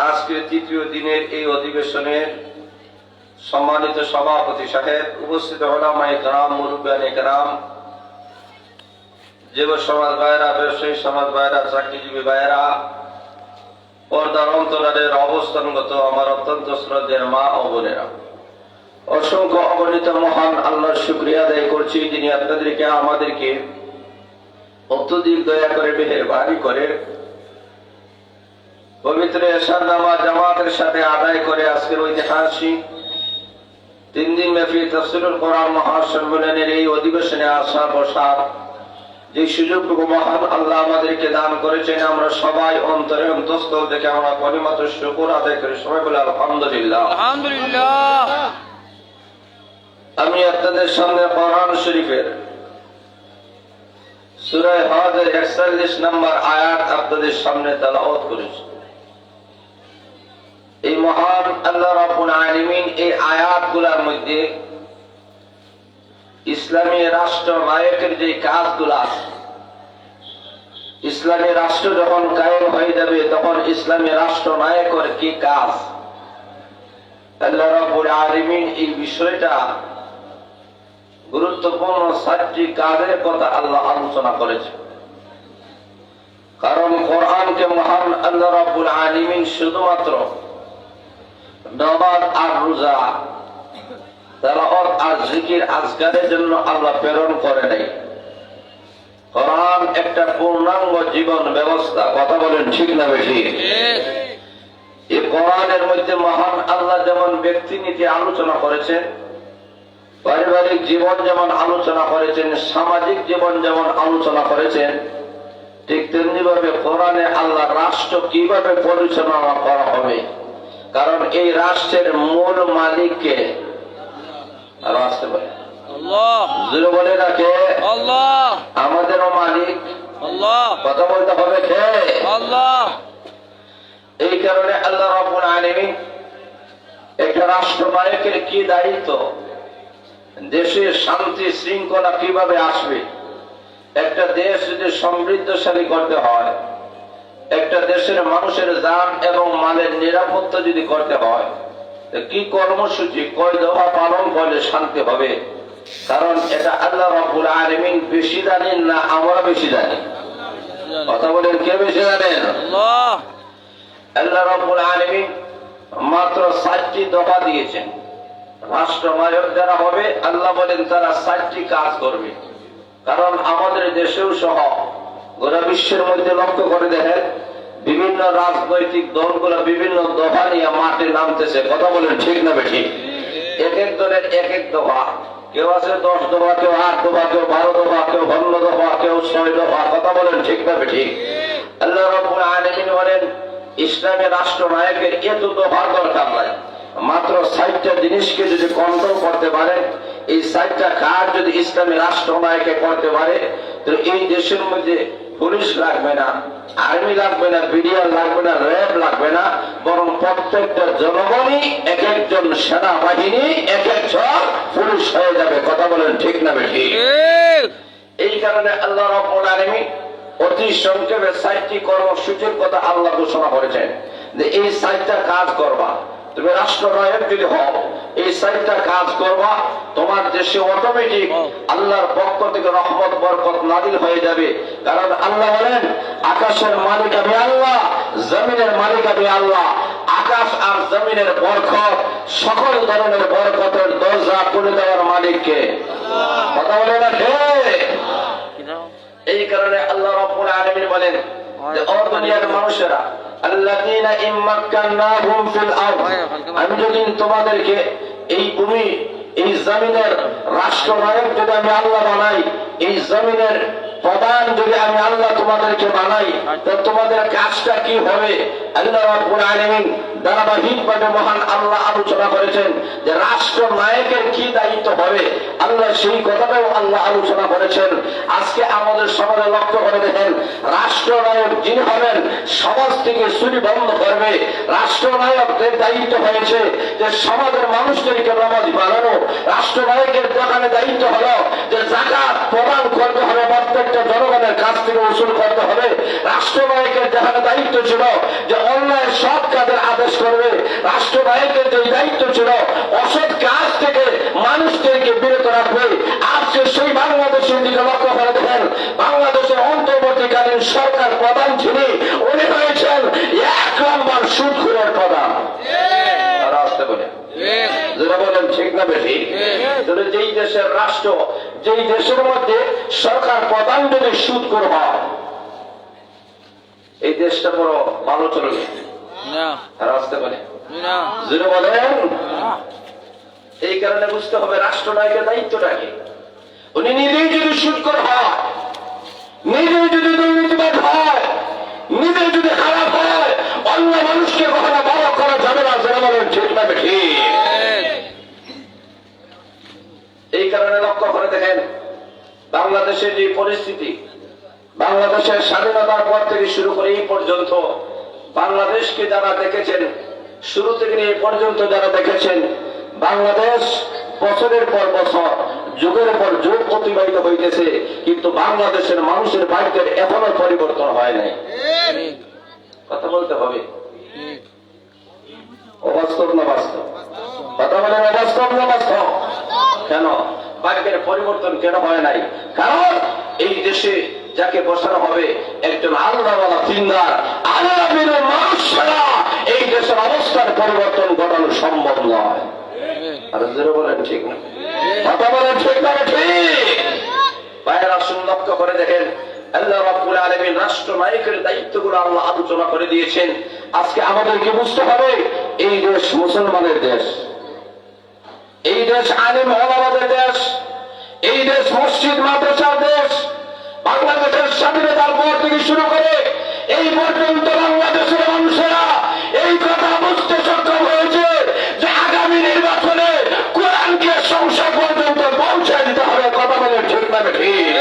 আজকে তৃতীয় দিনের এই অধিবেশনের সম্মানিত সভাপতি সাহেব, উপস্থিত উলামায়ে কেরাম, মুরব্বিয়ানে কেরাম, যুব সমাজ ভাইয়েরা, ব্যবসায়ী সমাজ ভাইয়েরা, চাকরিজীবী ভাইয়েরা, পর্দার অন্তরালের অবস্থানগত আমার অত্যন্ত শ্রদ্ধের মা ও বোনেরা, অসংখ্য অগণিত মহান আল্লাহর শুকরিয়া আদায় করছি, যিনি আপনাদেরকে আমাদেরকে অত্যধিক দয়া করে মেহেরবানি করে পবিত্র এশার নামাজ জামাতের সাথে আদায় করে আজকের ঐতিহাসিক 3 দিন ব্যাপী তাফসীরুল কোরআন মহাসম্মেলনের এই অধিবেশনে আসা বসার যে সুযোগটুকু মহান আল্লাহ আমাদেরকে দান করেছেন, আমরা সবাই অন্তরে অন্তঃস্থল থেকে আমরা পরিমাত্র শুকর আদায় করি। সবাই বলে আলহামদুলিল্লাহ। আলহামদুলিল্লাহ। আমি আপনাদের সামনে কোরআন শরীফের সূরা হজের 41 নম্বর আয়াত আপনাদের সামনে তেলাওয়াত করেছি। এই মহান আল্লাহ রাব্বুল আলামিন এই আয়াতগুলোর মধ্যে ইসলামী রাষ্ট্র নায়কের যে কাজগুলো আছে, ইসলামী রাষ্ট্র যখন কায়েম হয়ে যাবে তখন ইসলামী রাষ্ট্র নায়কের কি কাজ, আল্লাহ রাব্বুল আলামিন এই বিষয়টা গুরুত্বপূর্ণ 7টি কাজের কথা আল্লাহ আলোচনা করেছে। কারণ কোরআনকে মহান আল্লাহ রাব্বুল আলামিন শুধুমাত্র নামাজ আর রোজা, তেলাওয়াত আর জিকির আজকারের জন্য আল্লাহ প্রেরণ করে নাই। কোরআন একটা পূর্ণাঙ্গ জীবন ব্যবস্থা। কথা বলেন ঠিক না বেশি? এই কোরআনের মধ্যে মহান আল্লাহ যেমন ব্যক্তি নীতি আলোচনা করেছেন, পারিবারিক জীবন যেমন আলোচনা করেছেন, সামাজিক জীবন যেমন আলোচনা করেছেন, ঠিক তেমনি ভাবে কোরআনে আল্লাহ রাষ্ট্র কিভাবে পরিচালনা করা হবে। কারণ এই রাষ্ট্রের মূল মালিককে আর আসতে পারে আল্লাহ, জোরে বলে রাখে আল্লাহ, আমাদেরও মালিক আল্লাহ, কথা বলতে হবে কে? আল্লাহ। এই কারণে আল্লাহ রাব্বুল আলামিন একটা রাষ্ট্র নায়কের কি দায়িত্ব, দেশের শান্তি শৃঙ্খলা কিভাবে আসবে, একটা দেশ যদি সমৃদ্ধশালী করতে হয়, একটা দেশের মানুষের জান এবং মালের নিরাপত্তা যদি করতে হয়, কি কর্মসূচি কয় দফা পালন করলে শান্তি হবে। কারণ এটা আল্লাহ রাব্বুল আলামিন বেশি জানেন না আমরা বেশি জানি? কথা বলেন, কে বেশি জানেন? আল্লাহ। আল্লাহ রাব্বুল আলামিন মাত্র 7টি দফা দিয়েছেন। রাষ্ট্রনায়ক যারা হবে আল্লাহ বলেন তারা 7টি কাজ করবে। কারণ আমাদের দেশেও সহ গোটা বিশ্বের মধ্যে লক্ষ্য করে দেখেন, বিভিন্ন রাজনৈতিক দলগুলো বিভিন্ন দফা নিয়ে মাঠে নামতেছে। কথা বলেন ঠিক না বেশি? এক এক দলের এক এক দফা, কেউ আছে 10 দফা, কেউ 8 দফা, কেউ 12 দফা, কেউ 15 দফা, কেউ 6 দফা। কথা বলেন ঠিক না বেশি? আল্লাহ রাব্বুল আলামিন বলেন ইসলামী রাষ্ট্র নায়কের এত দফার দরকার নাই, মাত্র 60টা জিনিসকে যদি কন্ট্রোল করতে পারে, এই 60টা কাজ যদি ইসলামী রাষ্ট্র নায়কে করতে পারে, তো এই দেশের মধ্যে পুলিশ লাগবে না, আর্মি লাগবে না, বিডিআর লাগবে না, র্যাব লাগবে না, বরং প্রত্যেকটা জনগণই এক একজন সেনাবাহিনী, এক একজন পুলিশ হয়ে যাবে। কথা বলেন ঠিক না বেশি? এই কারণে আল্লাহ রাব্বুল আলামিন অতি সংক্ষেপে 60টি কর্মসূচির কথা আল্লাহ ঘোষণা করেছেন যে এই 60টা কাজ করবা। তুমি রাষ্ট্রনায়ক যদি হও, এই 60টা কাজ করবা, তোমার দেশে অটোমেটিক আল্লাহর পক্ষ থেকে রহমত বরকত নাযিল হয়ে যাবে। কারণ আল্লাহ বলেন আকাশের মালিক আমি আল্লাহ, জমিনের মালিক আমি আল্লাহ। আকাশ আর জমিনের বরকত, সকল ধরনের বরকতের দরজা খুলে দেওয়ার মালিককে। কথা বলে না কে? এই কারণে আল্লাহ রাব্বুল আলামিন বলেন যে ও দুনিয়ার মানুষেরা, আল্লাযীনা ইম্মাক্কান্নাহুম ফিল আরদ, আমি যদি তোমাদেরকে এই ভূমি, এই জমিনের রাষ্ট্রনায়ক যদি আমি আল্লাহ বানাই, এই জমিনের প্রধান যদি আমি আল্লাহ তোমাদেরকে বানাই, তো তোমাদের কাজটা কি হবে? আল্লাহ রাব্বুল আলামিন ধারাবাহিকভাবে মহান আল্লাহ আলোচনা করেছেন যে রাষ্ট্র নায়কের কি দায়িত্ব হবে, আল্লাহ সেই কথাটাও আল্লাহ আলোচনা করেছেন। আজকে আমাদের সমাজে লক্ষ্য করে দেখেন, রাষ্ট্রনায়ক যিনি হবেন সমাজ থেকে চুরি বন্ধ করবে। রাষ্ট্রনায়কদের দায়িত্ব হয়েছে যে সমাজের মানুষদেরকে নামাজ বানানো। রাষ্ট্রনায়কের দোকানে দায়িত্ব হলো যে যাকাত প্রদান করতে হবে, প্রত্যেকটা জনগণের কাছ থেকে উসুল করতে হবে। রাষ্ট্রনায়কের যেখানে দায়িত্ব ছিল যে অন্যায় সৎ কাজের আদেশ করবে, রাষ্ট্রনায়কের যে দায়িত্ব ছিল অসৎ কাজ থেকে মানুষদেরকে বিরত রাখবে। আজকে সেই বাংলাদেশের দিকে লক্ষ্য করে দেখেন, বাংলাদেশের অন্তর্বর্তীকালীন সরকার প্রধান যিনি, উনি হয়েছেন 1 নম্বর সুদখোরের প্রধান। আর আসতে বলে যেটা বলেন ঠিক না বেশি, যেই দেশের রাষ্ট্র, যেই দেশের মধ্যে সরকার প্রধান যদি সুদখোর হয়, এই দেশটা বড় ভালো চলবে না। আর আসতে বলে না। যেটা বলেন। এই কারণে বুঝতে হবে রাষ্ট্রনায়কের দায়িত্বটা কি। উনি নিজেই যদি সুদখোর হয়, নিজেই যদি দুর্নীতিবাদ হয়, নিজে যদি খারাপ হয়, অন্য মানুষকে কখনো বড় করা যাবে না। যেটা বলেন ঠিক না বেশি। এই কারণে লক্ষ্য করে দেখেন বাংলাদেশের যে পরিস্থিতি, বাংলাদেশের স্বাধীনতার পর থেকে শুরু করে এই পর্যন্ত বাংলাদেশকে যারা দেখেছেন, শুরু থেকে নিয়ে এই পর্যন্ত যারা দেখেছেন, বাংলাদেশ বছরের পর বছর, যুগের পর যুগ অতিবাহিত হইতেছে, কিন্তু বাংলাদেশের মানুষের ভাগ্যের এখনো পরিবর্তন হয় নাই। কথা বলতে হবে, অবাস্তব না বাস্তব? কথা বলেন অবাস্তব না বাস্তব? কেন ভাগ্যের পরিবর্তন কেন হয় নাই? কারণ এই দেশে যাকে বসানো হবে একজন আল্লাহওয়ালা দিনদার, আল্লাহ বিরোধী মানুষ ছাড়া এই দেশের অবস্থার পরিবর্তন ঘটানো সম্ভব নয়। আর যেটা বলেন ঠিক না? কথা বলেন ঠিক না? ঠিক ভাইয়ের আসুন লক্ষ্য করে দেখেন, আল্লাহ রাব্বুল আলামিন রাষ্ট্রনায়কের দায়িত্বগুলো আল্লাহ আলোচনা করে দিয়েছেন। আজকে আমাদেরকে বুঝতে হবে এই দেশ মুসলমানের দেশ, এই দেশ আলিম ওলামাদের দেশ, এই দেশ মসজিদ মাদ্রাসার দেশ। বাংলাদেশের স্বাধীনতার পর থেকে শুরু করে এই পর্যন্ত বাংলাদেশের মানুষেরা এই কথা বুঝতে সক্ষম হয়েছে যে আগামী নির্বাচনে কোরআনকে সংসদ পর্যন্ত পৌঁছে দিতে হবে। কথা বলে ঠিক না ঠিক?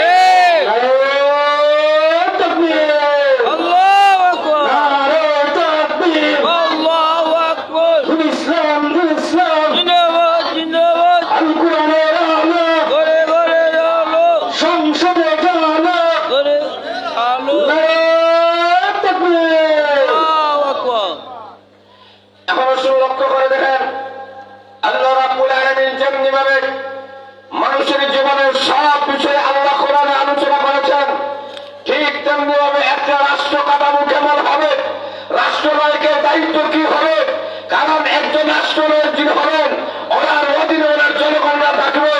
মানুষের জীবনের সব বিষয়ে আল্লাহ কোরআনে আলোচনা করেছেন, ঠিক তেমনি ভাবে একটা রাষ্ট্র কাঠামো কেমন হবে, রাষ্ট্রনায়কের দায়িত্ব কি হবে। কারণ একজন রাষ্ট্রনায়ক যিনি হবেন, ওনার অধীনে ওনার জনগণরা থাকবে,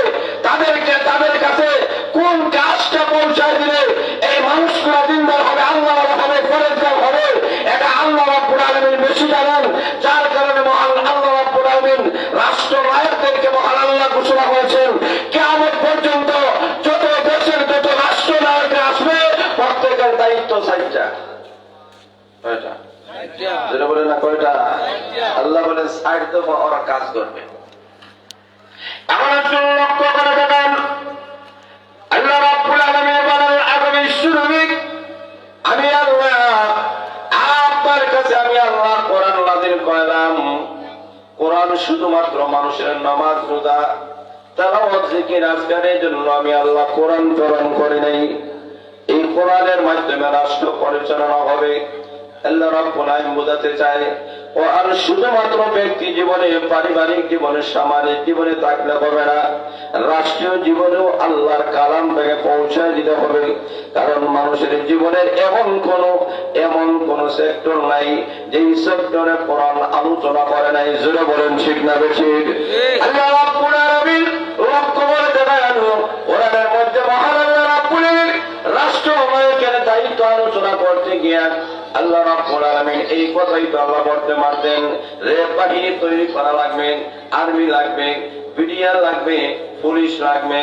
তাদেরকে তাদের কাছে কোন কাজটা পৌঁছায় দিলে এই মানুষগুলা দিনদার হবে, আল্লাহ হবে, পরেজগার হবে, এটা আল্লাহ রাব্বুল আলামিন বেশি জানেন। যার কারণে মহান আল্লাহ রাব্বুল আলামিন রাষ্ট্রনায়কদেরকে মহান আল্লাহ ঘোষণা করেছেন কিয়ামত পর্যন্ত যত দেশের যত রাষ্ট্রনায়করা আসবে প্রত্যেকের দায়িত্ব 4টা। কয়টা? যেটা বলে না কয়টা? আল্লাহ বলেন 60 দফা ওরা কাজ করবে। এমন একজন লক্ষ্য করে দেখেন, আল্লাহ রাব্বুল আলামিন বলেন আগামী শুরুই আমি আল্লাহ আপনার কাছে আমি আল্লাহ কোরআন নাযিল করলাম। কোরআন শুধুমাত্র মানুষের নামাজ রোজা তেলাওয়াত জিকির আজকারের জন্য আমি আল্লাহ কোরআন প্রেরণ করি নাই। এই কোরআনের মাধ্যমে রাষ্ট্র পরিচালনা হবে। আল্লাহ রাব্বুল আলামিন বোঝাতে চায় ও আর শুধুমাত্র ব্যক্তি জীবনে, পারিবারিক জীবনে, সামাজিক জীবনে থাকলে হবে না, রাষ্ট্রীয় জীবনেও আল্লাহর কালাম থেকে পৌঁছায় দিতে হবে। কারণ মানুষের জীবনের এমন কোন সেক্টর নাই যেই সেক্টরে কোরআন আলোচনা করে নাই। জোরে বলেন ঠিক না বেঠিক? আল্লাহ রাব্বুল আলামিন লক্ষ্য করে দেখান কোরআনের মধ্যে মহান আল্লাহ রাব্বুল আলামিন রাষ্ট্রনায়কের দায়িত্ব আলোচনা করতে গিয়া আল্লাহ রাব্বুল আলামিন এই কথাই তো আল্লাহ বলতে মারতেন, রেল বাহিনী তৈরি করা লাগবে, আর্মি লাগবে, বিডিআর লাগবে, পুলিশ লাগবে,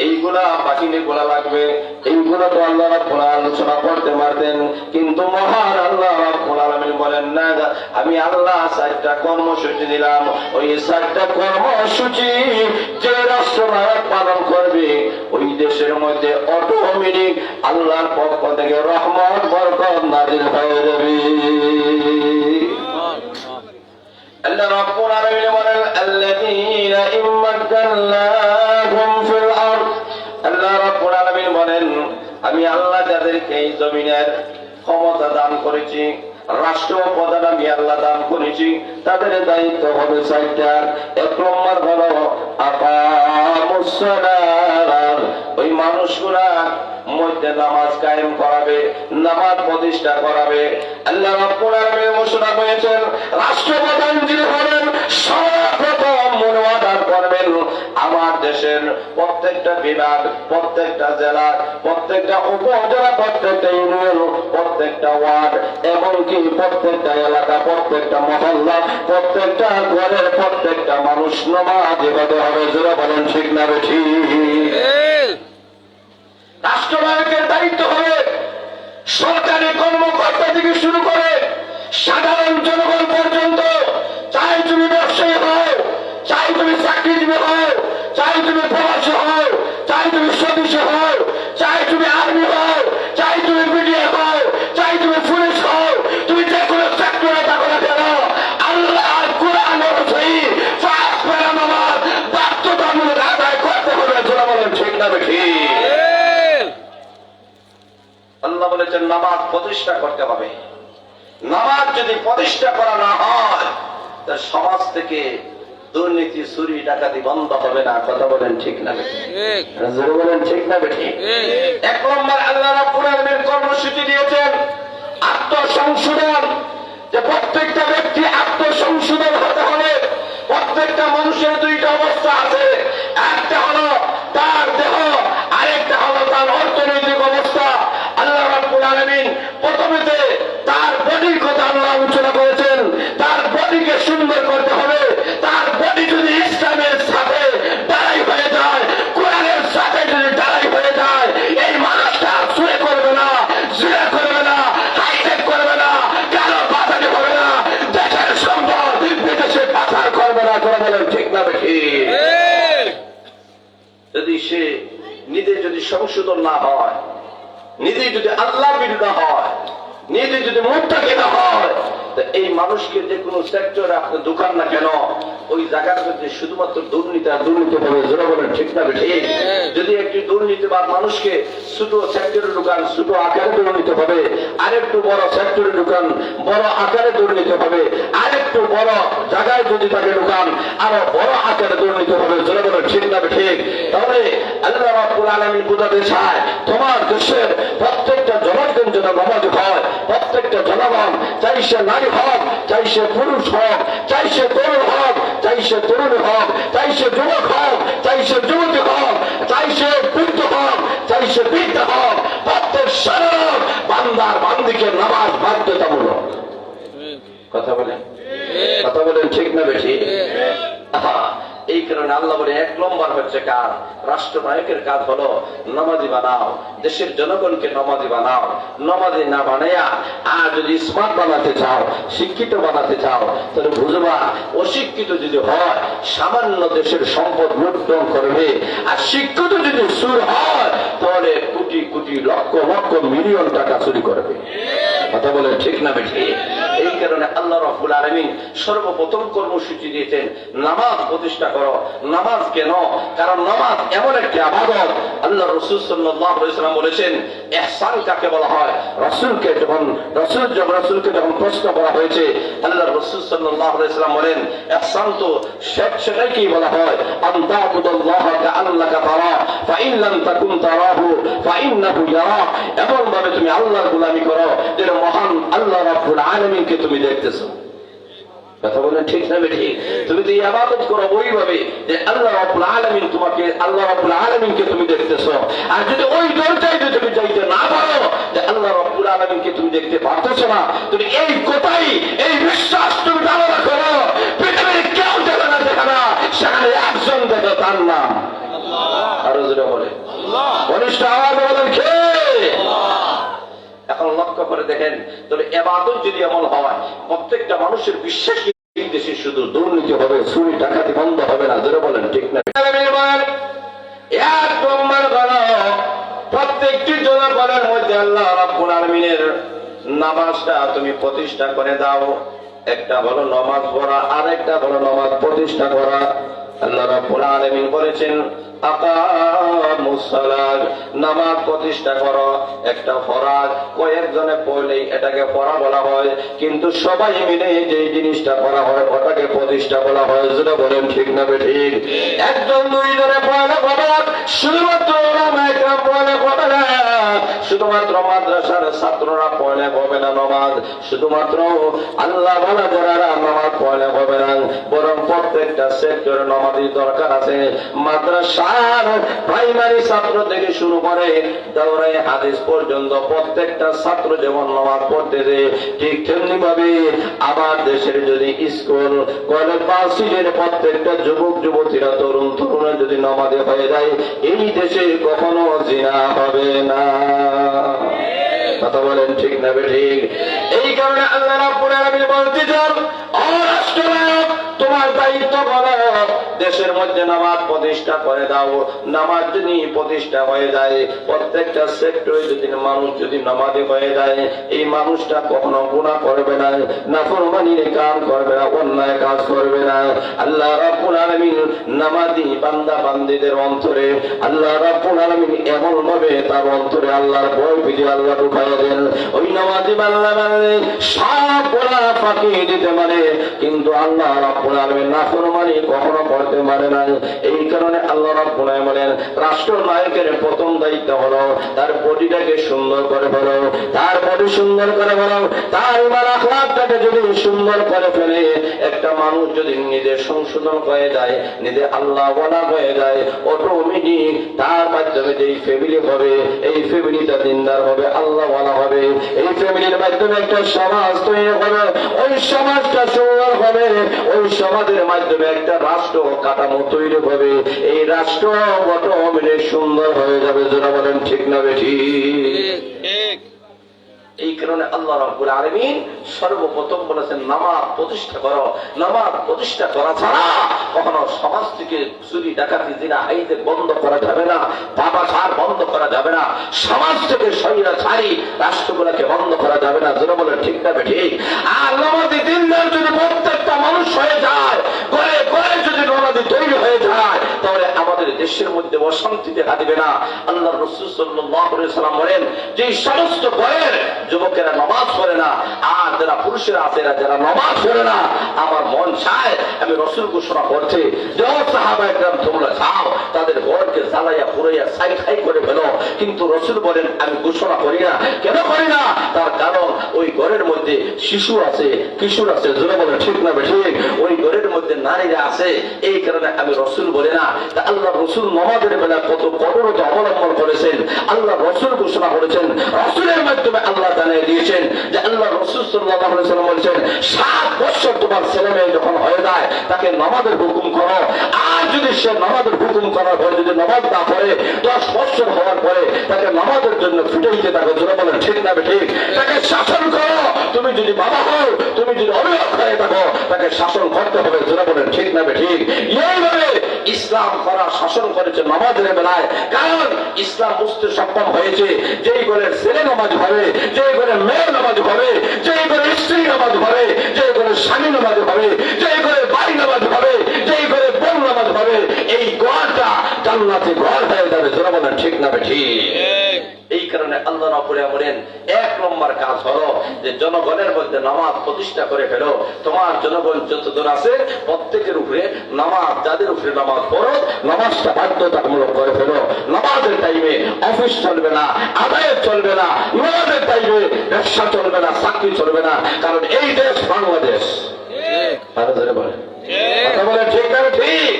এইগুলা বাহিনী গুলা লাগবে, এইগুলা তো আল্লাহ রাব্বুল আলামিন আলোচনা করতে মারতেন। কিন্তু মহান আল্লাহ রাব্বুল আলামিন বলেন না, আমি আল্লাহ 4টা কর্মসূচি দিলাম, ওই 4টা কর্মসূচি যে রাষ্ট্রনায়ক পালন করবে ওই দেশের মধ্যে অটোমেটিক আল্লাহর পক্ষ থেকে রহমত বরকত নাযিল হয়ে যাবে। আল্লাহ রাব্বুল আলামিন বলেন, আল্লাযীনা ইম্মাক্কান্নাহুম ফিল আরদ, আল্লাহ রাব্বুল আলামিন বলেন, আমি আল্লাহ যাদেরকে এই জমিনের ক্ষমতা দান করেছি, রাষ্ট্র প্রধান আমি আল্লাহ দান করেছি, তাদের দায়িত্ব হবে 4টা। 1 নম্বর হলো আকামুস সালাত, ওই মানুষগুলা মধ্যে নামাজ কায়েম করাবে, নামাজ প্রতিষ্ঠা করাবে। আল্লাহ রাব্বুল আলামিন ঘোষণা করেছেন, রাষ্ট্রপ্রধান যিনি হবেন সর্বপ্রথম মুনাজাত করবেন আমার দেশের প্রত্যেকটা বিভাগ, প্রত্যেকটা জেলা, প্রত্যেকটা উপজেলা, প্রত্যেকটা ইউনিয়ন, প্রত্যেকটা ওয়ার্ড, এমনকি প্রত্যেকটা এলাকা, প্রত্যেকটা মহল্লা, প্রত্যেকটা ঘরের প্রত্যেকটা মানুষ নামাজি হতে হবে। যারা বলেন ঠিক না ঠিক? রাষ্ট্রনায়কের দায়িত্ব হবে সরকারি কর্মকর্তা থেকে শুরু করে সাধারণ জনগণ পর্যন্ত, চাই তুমি ব্যবসায়ী হও, চাই তুমি চাকরিজীবী হও, চাই তুমি প্রবাসী হও, চাই তুমি সদস্য হও, চাই তুমি আর্মি হও, চাই তুমি মিডিয়া হও, চাই তুমি পুলিশ হও, তুমি যে কোনো সেক্টরে থাকো না কেন, আল্লাহ কোরআন অনুযায়ী 5 বেলা নামাজ বাধ্যতামূলক আদায় করতে হবে। যারা বলেন ঠিক না ঠিক? আল্লাহ বলেছেন নামাজ প্রতিষ্ঠা করতে হবে। নামাজ যদি প্রতিষ্ঠা করা না হয় তার সমাজ থেকে দুর্নীতি, চুরি, ডাকাতি বন্ধ হবে না। কথা বলেন ঠিক না ঠিক? বলেন ঠিক না ঠিক? 1 নম্বর আল্লাহ রাব্বুল আলামিন কর্মসূচি দিয়েছেন আত্মসংশোধন, যে প্রত্যেকটা ব্যক্তি আত্মসংশোধন হতে হবে। প্রত্যেকটা মানুষের 2টা অবস্থা আছে, একটা হলো তার দেহ, আরেকটা হলো তার অর্থনৈতিক অবস্থা। আল্লাহ রাব্বুল আলামিন প্রথমেতে তার বডির কথা আল্লাহ আলোচনা করেছেন, তার বডিকে সুন্দর করতে হবে। তার বডি যদি ইসলামের সাথে দাঁড়াই হয়ে যায়, কোরআনের সাথে যদি দাঁড়াই হয়ে যায়, এই মানুষটা চুরি করবে না, জিনা করবে না, হাইটেক করবে না, কারো বাজারে হবে না, দেশের সম্পদ বিদেশে পাচার করবে না। করে বলেন ঠিক না ঠিক? যদি সে নিজে যদি সংশোধন না হয়, নিজে যদি আল্লাহ বিরোধী হয়, নিজে যদি মুত্তাকি না হয়, এই মানুষকে যে কোনো সেক্টরে আপনার দোকান না কেন ওই জায়গার মধ্যে শুধুমাত্র দুর্নীতি আর দুর্নীতি হবে। যারা বলেন ঠিক না ঠিক? যদি একটি দুর্নীতিবাদ মানুষকে ছোট সেক্টরের দোকান ছোট আকারে দুর্নীতি হবে, আরেকটু বড় সেক্টরের দোকান বড় আকারে দুর্নীতি হবে, আরেকটু বড় জায়গায় যদি থাকে দোকান আরো বড় আকারে দুর্নীতি হবে। যারা বলেন ঠিক না ঠিক? তাহলে আল্লাহ রাব্বুল আলামিন বুঝাতে চায় তোমার দেশের প্রত্যেকটা জনগণ যেন নামাজি হয়, প্রত্যেকটা জনগণ, চাই সে নারী হোক, চাই সে পুরুষ হোক, চাই সে তরুণ হোক, চাই সে তরুণী হোক, চাই সে যুবক হোক, চাই সে যুবতী হোক, চাই সে বৃদ্ধ হোক, চাই সে বৃদ্ধ হোক, প্রত্যেক সাধারণ বান্দার বান্দিকে নামাজ বাধ্যতামূলক। কথা বলেন, কথা বলেন ঠিক না বেশি? এই কারণে আল্লাহ বলে 1 নম্বর হচ্ছে কাজ, রাষ্ট্রনায়কের কাজ হলো নামাজি বানাও, দেশের জনগণকে নামাজি বানাও। নামাজি না বানাইয়া আর যদি স্মার্ট বানাতে চাও, শিক্ষিত বানাতে চাও, তাহলে বুঝবা অশিক্ষিত যদি হয় সামান্য দেশের সম্পদ লুণ্ঠন করবে, আর শিক্ষিত যদি চুর হয় তাহলে কোটি কোটি লক্ষ লক্ষ মিলিয়ন টাকা চুরি করবে। কথা বলে ঠিক না বেশি? এই কারণে আল্লাহ রাব্বুল আলামিন সর্বপ্রথম কর্মসূচি দিয়েছেন নামাজ প্রতিষ্ঠা করো। নামাজ কেন? কারণ নামাজ এমন একটি ইবাদত। আল্লাহ রাসূল সাল্লাল্লাহু আলাইহি ওয়াসাল্লাম বলেছেন ইহসান কাকে বলা হয়। রাসূলকে যখন প্রশ্ন করা হয়েছে, আল্লাহ রাসূল সাল্লাল্লাহু আলাইহি ওয়াসাল্লাম বলেন ইহসান তো সেটাকেই বলা হয় আনতা আবুদুল্লাহা কাআন্নাকা তারা ফাইন লাম তাকুন তারাহু ফাইন্নাহু ইয়ারাক। এমন ভাবে তুমি আল্লাহর গোলামি করো যেন মহান আল্লাহ রাব্বুল আলামিনকে তুমি দেখতেছো। কথা বলেন ঠিক না ঠিক? তুমি তো ইবাদত করো ওইভাবে যে আল্লাহ রাব্বুল আলামিন তোমাকে, আল্লাহ রাব্বুল আলামিনকে তুমি দেখতেছো। আর যদি ওই দরজায় যদি তুমি যাইতে না পারো যে আল্লাহ রাব্বুল আলামিনকে তুমি দেখতে পারতেছো না, তুমি এই কথাই এই বিশ্বাস তুমি ধারণা করো পৃথিবীর কেউ দেখে না, দেখে না, সেখানে একজন দেখে, তার নাম আল্লাহ। আরো যেটা বলে আল্লাহ, ঘনিষ্ঠ আওয়াজে বলেন কে? এখন লক্ষ্য করে দেখেন, তবে এবাদত যদি এমন হয়, প্রত্যেকটা মানুষের বিশ্বাস এই দেশে শুধু দুর্নীতি হবে, চুরি ডাকাতি বন্ধ হবে না। জোরে বলেন ঠিক না? এক নম্বর হলো প্রত্যেকটি জনগণের মধ্যে আল্লাহ রাব্বুল আলামিনের নামাজটা তুমি প্রতিষ্ঠা করে দাও। একটা হলো নামাজ পড়া, আর একটা হলো নামাজ প্রতিষ্ঠা করা। আল্লাহ রাব্বুল আলামিন বলেছেন আকামুস সালাত, নামাজ প্রতিষ্ঠা করো। একটা ফরজ, কয়েকজনে পড়লেই এটাকে পড়া বলা হয়, কিন্তু সবাই মিলে যে জিনিসটা করা হয় ওটাকে প্রতিষ্ঠা বলা হয়। যেটা বলেন ঠিক না ঠিক? একজন দুইজনে পড়লে হবে, শুধুমাত্র ওলামায়ে কেরাম পড়লে হবে না, শুধুমাত্র মাদ্রাসার ছাত্ররা পড়লে হবে না নামাজ, শুধুমাত্র আল্লাহ ওয়ালা যারা নামাজ পড়লে হবে না, বরং প্রত্যেকটা সেক্টরে নামাজের দরকার আছে। মাদ্রাসার প্রাইমারি ছাত্র থেকে শুরু করে দাওরায়ে হাদিস পর্যন্ত প্রত্যেকটা ছাত্র যেমন নামাজ পড়তেছে, ঠিক তেমনি ভাবে আমার দেশের যদি স্কুল কলেজ মাসজিদের প্রত্যেকটা যুবক যুবতীরা তরুণ তরুণরা যদি নামাজে হয়ে যায়, এই দেশে কখনো জিনা হবে না। কথা বলেন ঠিক না ঠিক? এই কারণে আল্লাহ রাব্বুল আলামিন বলতেছেন, ও রাষ্ট্রনায়ক, তোমার দায়িত্ব হলো দেশের মধ্যে নামাজ প্রতিষ্ঠা করে দাও। নামাজ যদি প্রতিষ্ঠা হয়ে যায়, প্রত্যেকটা সেক্টরে যদি মানুষ যদি নামাজে হয়ে যায়, এই মানুষটা কখনো গুনাহ করবে না, নাফরমানির কাজ করবে না, অন্যায় কাজ করবে না। আল্লাহ রাব্বুল আলামিন নামাজি বান্দা বান্দীদের অন্তরে আল্লাহ রাব্বুল আলামিন এমন ভাবে তার অন্তরে আল্লাহর ভয় ভীতি আল্লাহ ঢুকাইয়া দেন, ওই নামাজি বান্দা বান্দী সব গুনাহ ফাঁকি দিতে পারে, কিন্তু আল্লাহ রাব্বুল আলামিন নাফরমানি কখনো করতে পারে না। এই কারণে আল্লাহ রাব্বুল আলামিন বলেন, রাষ্ট্রনায়কের প্রথম দায়িত্ব হলো তার বডিটাকে সুন্দর করে ফেলো, তার বডি সুন্দর করে ফেলো, তার ইমান আখলাকটাকে যদি সুন্দর করে ফেলে, একটা মানুষ যদি নিজে সংশোধন হয়ে যায়, নিজে আল্লাহ ওয়ালা হয়ে যায়, অটোমেটিক তার মাধ্যমে যেই ফ্যামিলি হবে, এই ফ্যামিলিটা দিনদার হবে, আল্লাহ ওয়ালা হবে। এই ফ্যামিলির মাধ্যমে একটা সমাজ তৈরি হবে, ওই সমাজটা সুন্দর হবে, ওই সমাজের মাধ্যমে একটা রাষ্ট্র কাঠামো তৈরি হবে, এই রাষ্ট্র অটোমেটিক সুন্দর হয়ে যাবে। যারা বলেন ঠিক না বেঠি? এই কারণে আল্লাহ রাব্বুল আলামিন সর্বপ্রথম বলেছেন নামাজ প্রতিষ্ঠা করো। নামাজ প্রতিষ্ঠা করা ছাড়া কখনো সমাজ থেকে চুরি ডাকাতি জিনা হাইতে বন্ধ করা যাবে না, পাপাচার বন্ধ করা যাবে না, সমাজ থেকে স্বৈরাচারী রাষ্ট্রগুলোকে বন্ধ করা যাবে না। যারা বলেন ঠিক না ঠিক? আর নামাজি দিনদার যদি প্রত্যেকটা মানুষ হয়ে যায়, ঘরে ঘরে যদি নামাজি তৈরি হয়ে যায়, তাহলে আমাদের দেশের মধ্যে অশান্তি দেখা দিবে না। আল্লাহ রাসূল সাল্লাল্লাহু আলাইহি ওয়াসাল্লাম বলেন, যে সমস্ত ঘরের যুবকেরা নামাজ পড়ে না, আর যারা পুরুষেরা আছে যারা নামাজ পড়ে না, আমার মন চায় আমি রাসূল ঘোষণা করছি, যে সাহাবায়ে কেরাম তোমরা যাও তাদের ঘরকে জ্বালাইয়া পুড়াইয়া ছাই ছাই করে ফেলো। কিন্তু রাসূল বলেন, আমি ঘোষণা করি না। কেন করি না? তার কারণ ওই ঘরের মধ্যে শিশু আছে, কিশোর আছে। জোরে বলে ঠিক না ঠিক? ওই ঘরের মধ্যে নারীরা আছে, এই কারণে আমি রাসূল বলি না। তা আল্লাহ রাসূল নামাজের বেলা কত কঠোরতা অবলম্বন করেছেন, আল্লাহ রাসূল ঘোষণা করেছেন, রাসূলের মাধ্যমে আল্লাহ জানিয়ে দিয়েছেন যে আল্লাহ রাসূল সাল্লাল্লাহু আলাইহি ওয়াসাল্লাম বলেছেন, 7 বছর তোমার ছেলে মেয়ে যখন হয়ে যায় তাকে নামাজের হুকুম করো, আর যদি সে নামাজের হুকুম করার পরে যদি নামাজ না পড়ে, 10 বছর হওয়ার পরে তাকে নামাজের জন্য ফিটাইতে থাকো। জোরে বলেন ঠিক না ঠিক? তাকে শাসন করো। তুমি যদি বাবা হও, তুমি যদি অভিভাবক হয়ে থাকো, তাকে শাসন করতে হবে। জোরে বলেন ঠিক না ঠিক? এইভাবে ইসলাম করা শাসন করেছে নামাজের বেলায়। কারণ ইসলাম বুঝতে সক্ষম হয়েছে, যেই ঘরের ছেলে নামাজ হবে, যেই ঘরের মেয়ে নামাজ হবে, যেই ঘরের স্ত্রী নামাজ হবে, যেই ঘরের স্বামী নামাজ হবে, যেই ঘরের ভাই নামাজ হবে, যেই ঘরের বোন নামাজ হবে, এই ঘরটা জান্নাতি ঘর হয়ে যাবে। জোরে বলেন ঠিক না ঠিক? এই কারণে আল্লাহ রাব্বুল আলামিন বলেন, 1 নম্বর কাজ হলো যে জনগণের মধ্যে নামাজ প্রতিষ্ঠা করে ফেলো। তোমার জনগণ যতদূর আছে প্রত্যেকের উপরে নামাজ, যাদের উপরে নামাজ পড়ো, নামাজটা বাধ্যতামূলক করে ফেলো। নামাজের টাইমে অফিস চলবে না, আদালত চলবে না, নামাজের টাইমে ব্যবসা চলবে না, চাকরি চলবে না। কারণ এই দেশ বাংলাদেশ। আরো ধরে বলেন কথা বলেন ঠিক না ঠিক?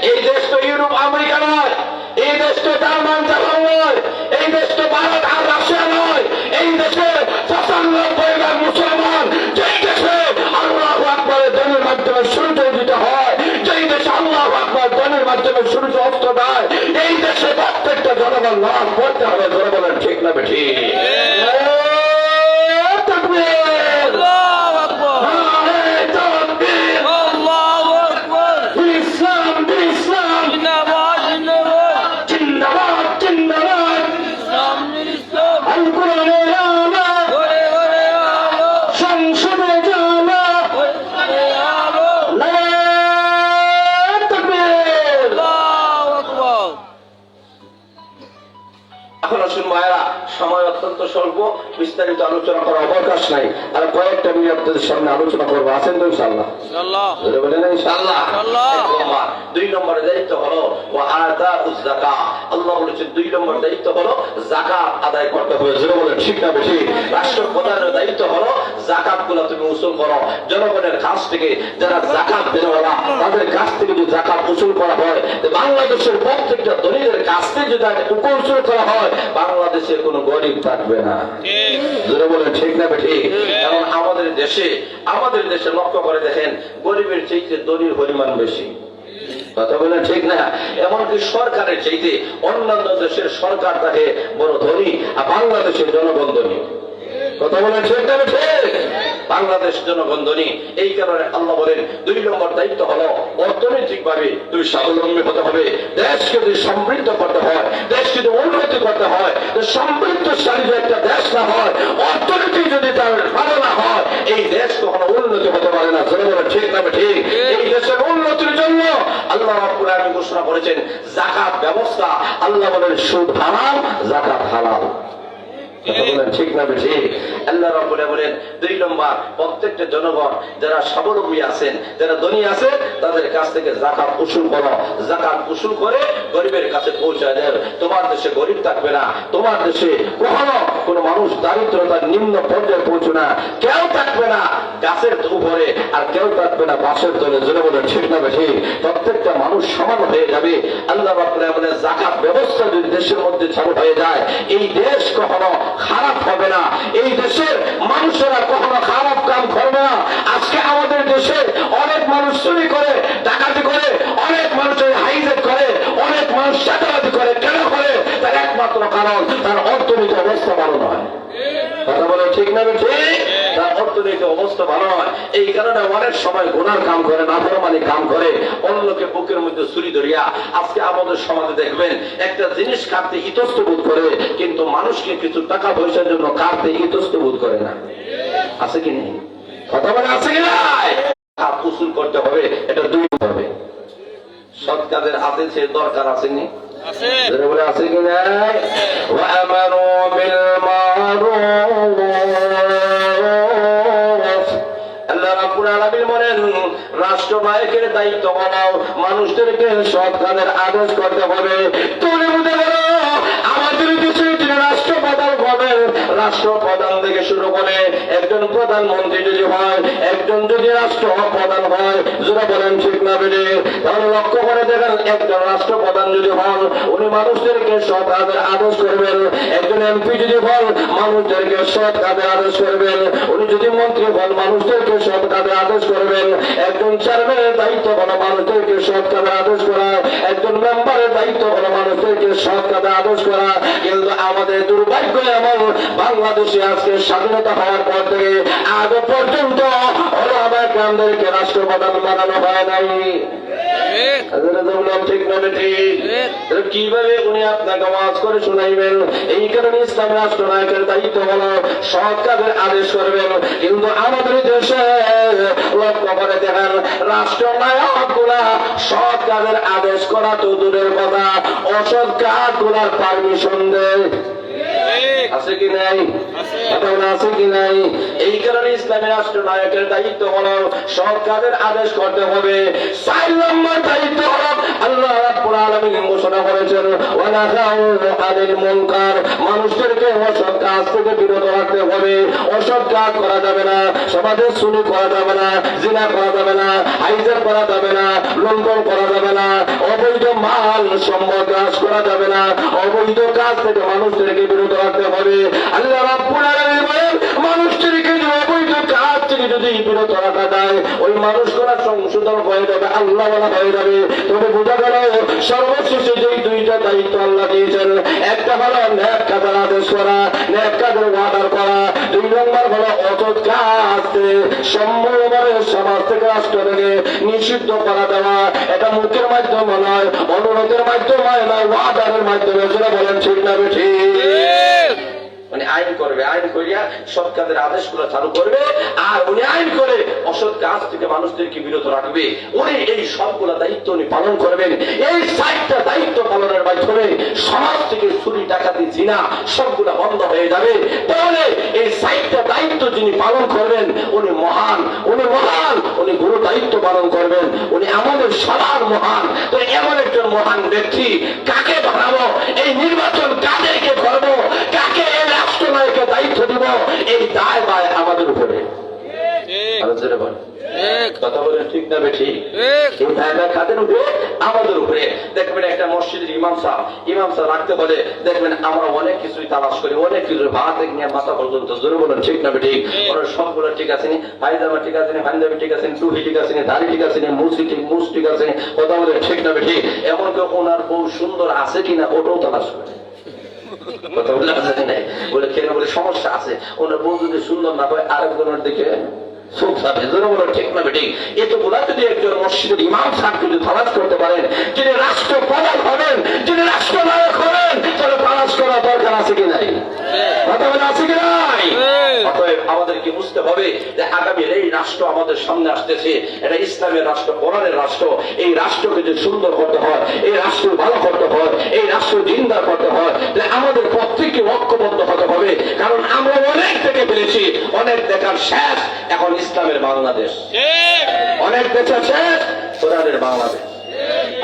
এই দেশ তো ইউরোপ আমেরিকা নয়, এই দেশ তো জার্মান জাপান নয়, এই দেশ তো ভারত আর রাশিয়া নয়। এই দেশে 95% মুসলমান। যেই দেশে আল্লাহু আকবার দিনের মাধ্যমে সূর্য উদিত হয়, যেই দেশে আল্লাহু আকবার দিনের মাধ্যমে সূর্য অস্ত যায়, এই দেশে প্রত্যেকটা জনগণ নামাজ পড়তে হবে। ধরে বলেন ঠিক না ঠিক? অত্যন্ত স্বল্প, বিস্তারিত আলোচনা করার অবকাশ নাই। আর কয়েকটা মিনিট আপনাদের সামনে আলোচনা করবো, আছেন তো ইনশাআল্লাহ? ইনশাআল্লাহ। বলেন ইনশাআল্লাহ। ইনশাআল্লাহ। 2 নম্বরের দায়িত্ব হলো ওয়া আতাউজ যাকাত। আল্লাহ বলেছেন 2 নম্বর দায়িত্ব হলো যাকাত আদায় করতে হবে। জোরে বলেন ঠিক না বেশি? রাষ্ট্রপ্রধানের দায়িত্ব হলো যাকাতগুলো তুমি উসুল করো। জনগণের কাছ থেকে যারা যাকাত দেওয়ালা তাদের কাছ থেকে যদি যাকাত উসুল করা হয়, বাংলাদেশের প্রত্যেকটা দলিলের কাছ থেকে যদি উসুল করা হয়, বাংলাদেশে কোনো গরিব থাকবে না। ঠিক। জোরে বলেন ঠিক না বেশি? কারণ আমাদের দেশে লক্ষ্য করে দেখেন, গরিবের চাইতে দলিল পরিমাণ বেশি। কথা বলেন ঠিক না? এমনকি সরকারের চাইতে অন্যান্য দেশের সরকার তাকে বড় ধনী, আর বাংলাদেশের জনগণ ধনী। কথা বলেন ঠিক না ঠিক? বাংলাদেশ জনগণ ধনী। এই কারণে আল্লাহ বলেন 2 নম্বর দায়িত্ব হলো অর্থনৈতিক ভাবে তুমি স্বাবলম্বী হতে হবে। দেশকে যদি সমৃদ্ধ করতে হয়, দেশকে যদি উন্নতি করতে হয়, সমৃদ্ধশালী যদি একটা দেশ না হয়, অর্থনীতি যদি তার ভালো না হয়, এই দেশ কখনো উন্নতি হতে পারে না। জোরে বলেন ঠিক না ঠিক? এই দেশের উন্নতির জন্য আল্লাহ রাব্বুল আলামিন ঘোষণা করেছেন যাকাত ব্যবস্থা। আল্লাহ বলেন সুদ হারাম, যাকাত হালাল। ঠিক না ঠিক? আল্লাহ রাব্বুল আলামিন বলেন 2 নম্বর, প্রত্যেকটা জনগণ যারা স্বাবলম্বী আছেন, যারা ধনী আছেন, তাদের কাছ থেকে যাকাত উসুল করো। যাকাত উসুল করে গরিবের কাছে পৌঁছায় দেন। তোমার দেশে গরিব থাকবে না, তোমার দেশে কখনো কোনো মানুষ দারিদ্রতার নিম্ন পর্যায়ে পৌঁছে না, কেউ থাকবে না গাছের উপরে আর কেউ থাকবে না বাঁশের তলে। জোরে বলেন ঠিক না ঠিক? প্রত্যেকটা মানুষ সমান হয়ে যাবে। আল্লাহ রাব্বুল আলামিন যাকাত ব্যবস্থা যদি দেশের মধ্যে চালু হয়ে যায়, এই দেশ কখনো খারাপ হবে না, এই দেশের মানুষেরা কখনো খারাপ কাম করবে না। আজকে আমাদের দেশে অনেক মানুষ চুরি করে, ডাকাতি করে, অনেক মানুষের হাইজেক করে, অনেক মানুষ চাঁদাবাজি করে। কেন করে? তার একমাত্র কারণ তার অর্থনৈতিক অবস্থা ভালো নয়। কথা বলে ঠিক না ঠিক? তার অর্থনৈতিক অবস্থা ভালো নয়। এই কারণে অনেক সময় গুনার কাম করে, নাফরমানি কাম করে, অন্যকে বুকের মধ্যে ছুরি ধরিয়া। আজকে আমাদের সমাজে দেখবেন একটা জিনিস কাটতে ইতস্ত বোধ করে, কিন্তু মানুষকে কিছু টাকা পয়সার জন্য কাটতে ইতস্ত বোধ করে না। আছে কি নেই? কথা বলে আছে কি নাই? হাত উসুল করতে হবে, এটা 2 হবে। সৎ কাজের হাতে সে দরকার আসেনি, আছে। বলে আছে কি নাই? ওয়া আমারু বিল মারুফ। আল্লাহ রাব্বুল আলামিন বলেন রাষ্ট্রনায়কের দায়িত্ব হলো মানুষদেরকে সৎ কাজের আদেশ করতে হবে। তুমি বুঝে বলো, আমাদের দেশে যিনি রাষ্ট্রপ্রধান হবেন, রাষ্ট্রপ্রধান থেকে শুরু করে একজন প্রধানমন্ত্রী যদি হয়, একজন যদি রাষ্ট্রপ্রধান হয়, যারা বলেন ঠিক না বেড়ে, তাহলে লক্ষ্য করে দেখেন একজন রাষ্ট্রপ্রধান যদি হন, উনি মানুষদেরকে সৎ কাজের আদেশ করবেন। একজন এমপি যদি হন, মানুষদেরকে সৎ কাজের আদেশ করবেন। উনি যদি মন্ত্রী হন, মানুষদেরকে সৎ কাজের আদেশ করবেন। একজন চেয়ারম্যানের দায়িত্ব হলো মানুষদেরকে সৎ কাজের আদেশ করা, একজন মেম্বারের দায়িত্ব হলো মানুষদেরকে সৎ কাজের আদেশ করা। কিন্তু আমাদের দুর্ভাগ্য এমন, বাংলাদেশে আজকে স্বাধীনতা হওয়ার পর থেকে আজ পর্যন্ত ওলামায়ে কেরামদেরকে রাষ্ট্রপ্রধান বানানো হয় নাই। ঠিক না ঠিক? কিভাবে উনি আপনাকে ওয়াজ করে শুনাইবেন? এই কারণে ইসলামী রাষ্ট্রনায়কের দায়িত্ব হলো সৎ কাজের আদেশ করবেন। কিন্তু আমাদের দেশে লক্ষ্য করে দেখেন রাষ্ট্রনায়ক গুলা সৎ কাজের আদেশ করা তো দূরের কথা, অসৎ কাজ গুলার পারমিশন দেয়। আছে কি নাই? আছে কি নাই? এই কারণে ইসলামী রাষ্ট্রনায়কের দায়িত্ব হলো সৎ কাজের আদেশ করতে হবে। 4 নম্বর দায়িত্ব হলো আল্লাহ রাব্বুল আলামিন ঘোষণা করেছেন ওয়ানাহাউ আনিল মুনকার, মানুষদেরকে অসৎ কাজ থেকে বিরত রাখতে হবে। অসৎ কাজ করা যাবে না, সমাজে চুরি করা যাবে না, জিনা করা যাবে না, হাইজাক করা যাবে না, লুণ্ঠন করা যাবে না, অবৈধ মাল সম্পদ কাজ করা যাবে না, অবৈধ কাজ থেকে মানুষদেরকে বিরত রাখতে হবে। আল্লাহ রাব্বুল আলামিন বলেন মানুষদেরকে অবৈধ কাজ থেকে যদি বিরত রাখা যায়, ওই মানুষগুলা সংশোধন হয়ে যাবে, আল্লাহ ওয়ালা হয়ে যাবে। তবে বোঝা গেল সর্বশেষে যে 2টা দায়িত্ব আল্লাহ দিয়েছেন, একটা হলো নেক কাজের আদেশ করা, নেক কাজের ওয়াদার করা। 2 নম্বর হলো অসৎ কাজ সম্পূর্ণভাবে সমাজ থেকে রাষ্ট্র থেকে নিষিদ্ধ করা দেওয়া। এটা মুখের মাধ্যমে নয়, অনুরোধের মাধ্যমে নয়, ওয়াদারের মাধ্যমে। সেটা বলেন ঠিক না ঠিক? উনি আইন করবে, আইন করিয়া সৎ কাজের আদেশগুলো চালু করবে, আর উনি আইন করে অসৎ কাজ থেকে মানুষদেরকে বিরত রাখবে। উনি এই সবগুলো দায়িত্ব উনি পালন করবেন। এই 4টা দায়িত্ব পালনের মাধ্যমে সমাজ থেকে চুরি, ডাকাতি, জিনা সবগুলো বন্ধ হয়ে যাবে। তাহলে এই 4টা দায়িত্ব যিনি পালন করবেন উনি মহান, উনি গুরু দায়িত্ব পালন করবেন, উনি আমাদের সবার মহান। তো এমন একজন মহান ব্যক্তি কাকে বানাবো, এই নির্বাচন কাদেরকে করবো, কাকে এই রাষ্ট্রনায়ককে দায়িত্ব দিব, এই দায় বায় আমাদের উপরে। কথা বলেন ঠিক না বেঠিক? এই দায়টা কাদের উপরে? আমাদের উপরে। দেখবেন একটা মসজিদের ইমাম সাহেব রাখতে বলে, দেখবেন আমরা অনেক কিছুই তালাশ করি, অনেক কিছু ভাত থেকে নিয়ে মাথা পর্যন্ত। জোরে বলেন ঠিক না বেঠিক? ওনার সবগুলো ঠিক আছে নি, পায়জামা ঠিক আছে নি, পাঞ্জাবি ঠিক আছে নি, টুপি ঠিক আছে নি, দাড়ি ঠিক আছে নি, মুছ ঠিক আছে নি। কথা বলেন ঠিক না বেঠিক? এমনকি ওনার বউ সুন্দর আছে কিনা ওটাও তালাশ করে। কথা বলে আছে নাই? বলে কেন? বলে সমস্যা আছে, ওনার বউ যদি সুন্দর না হয় আরেকজনের দিকে করতে পারেন, যিনি রাষ্ট্র প্রধান হবেন, যিনি রাষ্ট্রনায়ক হবেন, তাহলে তালাশ করার দরকার আছে কি নাই? কথা বলে আছে কি নাই? অতএব আমাদেরকে বুঝতে হবে যে আগামীর এই রাষ্ট্র আমাদের সামনে আসতেছে, এটা ইসলামের রাষ্ট্র, কোরআনের রাষ্ট্র। এই রাষ্ট্রকে যদি সুন্দর করতে হয়, এই রাষ্ট্র ভালো করতে হয়, এই রাষ্ট্র জিন্দা করতে হয়, তাহলে আমাদের প্রত্যেককে ঐক্যবদ্ধ হতে হবে। কারণ আমরা অনেক থেকে ফেলেছি, অনেক দেখার শেষ, এখন ইসলামের বাংলাদেশ। অনেক দেশের শেষ, কোরআনের বাংলাদেশ,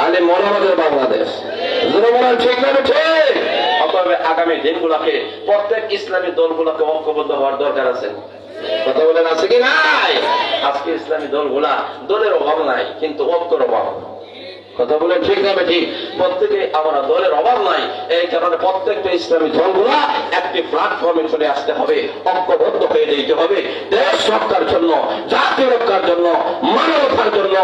আলেম ওলামাদের বাংলাদেশ। ঠিক না ঠিক? অতএব আগামী দিনগুলোকে প্রত্যেক ইসলামী দলগুলোকে ঐক্যবদ্ধ হওয়ার দরকার আছে। কথা বলেন আছে কি নাই? আজকে ইসলামী দলগুলা দলের অভাব নাই, কিন্তু ঐক্যের অভাব। কথা বলেন ঠিক না ঠিক? প্রত্যেকে আমরা দলের অভাব নাই, এই কারণে প্রত্যেকটা ইসলামী দলগুলা একটি প্ল্যাটফর্মে চলে আসতে হবে, ঐক্যবদ্ধ হয়ে যেতে হবে। দেশ রক্ষার জন্য, জাতি রক্ষার জন্য, মানবতার জন্য।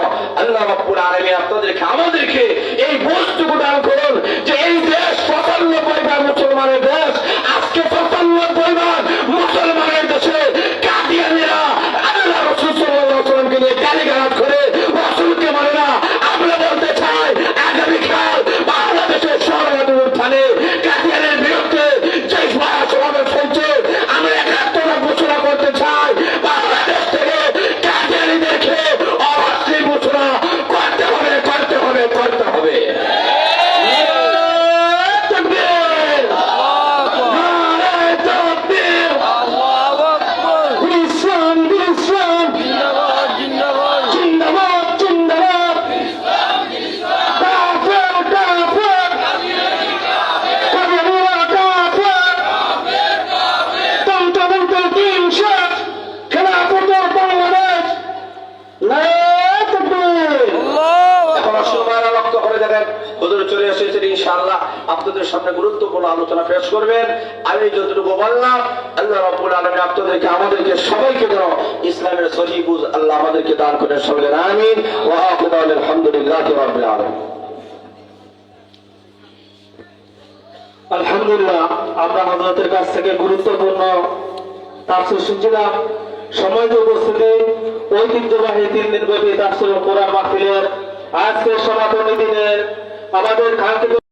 আল্লাহ রাব্বুল আলামিন আপনাদেরকে আমাদেরকে এই বস্তুকে দান করুন যে এই দেশ 95% মুসলমানের দেশ। আজকে 95% মুসলমানের দেশে কাদিয়ানীরা আল্লাহ রাসূল সাল্লাল্লাহু আলাইহি ওয়াসাল্লামকে নিয়ে গালিগালাজ করে, রাসূলকে মানে না। আমরা বলতে চাই আগামীকাল বাংলাদেশের সর্বাধিক স্থানে কাদিয়ানের বিরুদ্ধে যে সমাবেশ চলছে, আমরা 71 ঘোষণা করতে চাই। বাংলাদেশ থেকে কাদিয়ানীদেরকে অবশ্যই ঘোষণা করতে হবে, করতে হবে, করতে হবে। ইনশাআল্লাহ আপনাদের সামনে গুরুত্বপূর্ণ আলোচনা পেশ করবেন। আমি যতটুকু বললাম, আল্লাহ রাব্বুল আলামিন আপনাদেরকে আমাদেরকে সবাইকে যেন ইসলামের সহিহ বুঝ আল্লাহ আমাদেরকে দান করেন। সকলে আমিন। ওয়া আখিরু আলহামদুলিল্লাহি রাব্বিল আলামিন। আলহামদুলিল্লাহ, আমরা হযরতের কাছ থেকে গুরুত্বপূর্ণ তাফসীর শুনছিলাম। সম্মানিত উপস্থিতি, ঐতিহ্যবাহী 3 দিনব্যাপী তাফসীরুল কোরআন মাহফিলের আজকের সমাপনী দিনের আমাদের কাঙ্ক্ষিত